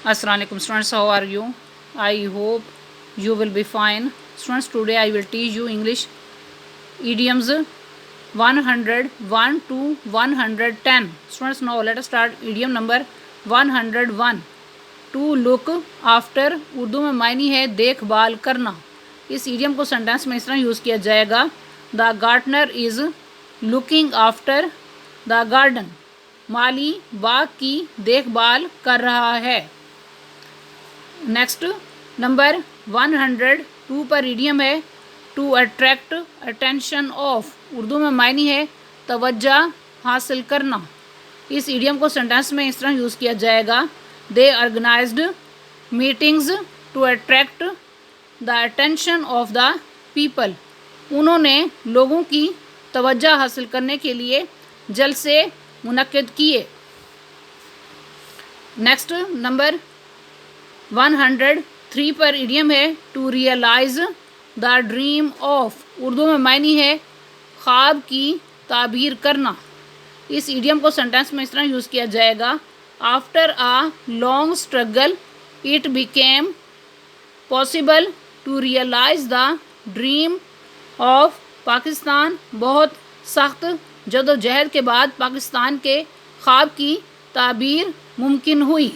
Assalamu alaikum students, how are you? I hope you will be fine. Students, today I will teach you English idioms 101 to 110. Students, now let us start idiom number 101. To look after Urdu में मायनी है देखभाल करना. इस idiom को sentence में इस तरह यूज़ किया जाएगा. The gardener is looking after the garden. माली बाग की देखभाल कर रहा है. नेक्स्ट नंबर 102 पर इडियम है to attract attention of. Urdu में मायनी है तवज्जो हासिल करना. इस इडियम को सेंटेंस में इस तरह यूज़ किया जाएगा. They organized meetings to attract the attention of the people. उन्होंने लोगों की तवज्जो हासिल करने के लिए जलसे मुनक्किद किए. नेक्स्ट नंबर 103 पर इडियम है to realise the dream of. Urdu में मायनी है ख्वाब की ताबीर करना. इस इडियम को सेंटेंस में इस तरह यूज़ किया जाएगा. After a long struggle it became possible to realise the dream of Pakistan. बहुत सख्त जदोजहद के बाद पाकिस्तान के ख्वाब की ताबीर मुमकिन हुई.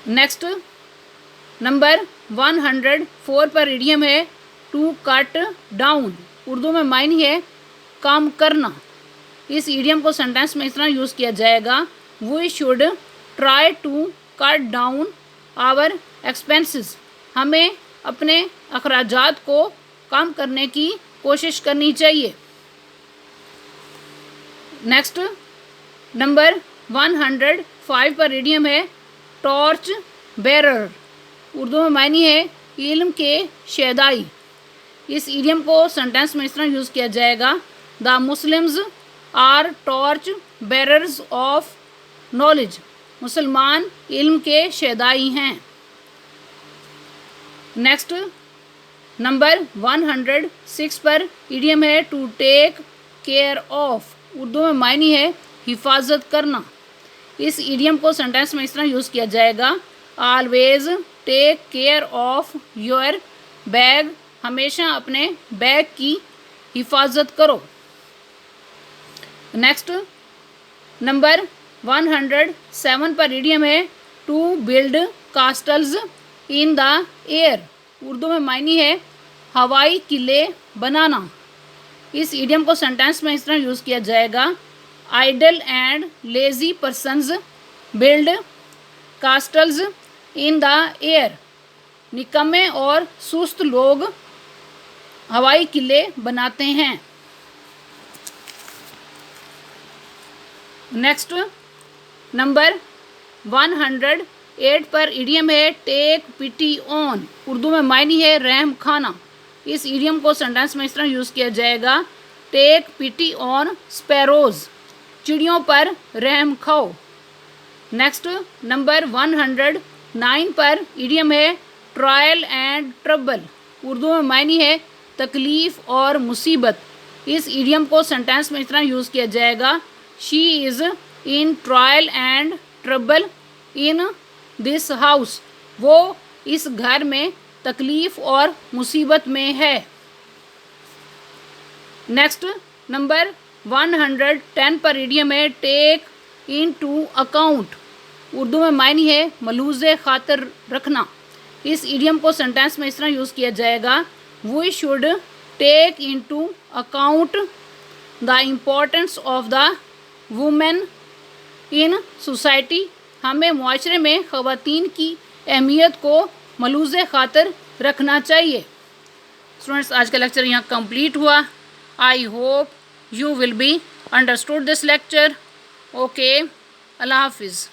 नेक्स्ट नंबर 104 पर इडियम है टू कट डाउन. उर्दू में मायनी है कम करना. इस इडियम को सेंटेंस में इस तरह यूज़ किया जाएगा. We should try to cut down our expenses. हमें अपने अखराजात को कम करने की कोशिश करनी चाहिए. नेक्स्ट नंबर 105 पर इडियम है टॉर्च बेरर. उर्दू में मायनी है इल्म के शेदाई. इस इडियम को सेंटेंस में इस तरह यूज़ किया जाएगा. The Muslims are torch bearers of knowledge. मुसलमान इल्म के शेदाई हैं. नेक्स्ट नंबर 106 पर इडियम है to take care of. Urdu में मायनी है हिफाजत करना. इस इडियम को सेंटेंस में इस तरह यूज़ किया जाएगा. Always take care of your bag. हमेशा अपने बैग की हिफाजत करो. नेक्स्ट नंबर 107 पर इडियम है to build castles in the air. Urdu में मायनी है हवाई किले बनाना. इस इडियम को सेंटेंस में इस तरह यूज़ किया जाएगा. Idle and lazy persons build castles in the air. निकम्मे और सुस्त लोग हवाई किले बनाते हैं. नेक्स्ट नंबर 108 पर इडियम है टेक पिटी ऑन. उर्दू में मायनी है रहम खाना. इस इडियम को सेंटेंस में इस तरह यूज़ किया जाएगा. Take pity on sparrows. चिड़ियों पर रहम खाओ. नेक्स्ट नंबर 109 पर इडियम है ट्रायल एंड ट्रबल. उर्दू में मायनी है तकलीफ़ और मुसीबत. इस इडियम को सेंटेंस में इस तरह यूज़ किया जाएगा. She is in trial and trouble in this house. वो इस घर में तकलीफ़ और मुसीबत में है. नेक्स्ट नंबर 110 पर इडियम है take into account. Urdu में मायनी है मलूज़े खातिर रखना. इस इडियम को सेंटेंस में इस तरह यूज़ किया जाएगा. We should take into account the importance of the women in society. हमें मुआशरे में ख़वातीन की अहमियत को मलूज़े खातिर रखना चाहिए. स्टूडेंट्स, आज का लेक्चर यहाँ कंप्लीट हुआ. I hope you will be understood this lecture. Okay, Allah Hafiz.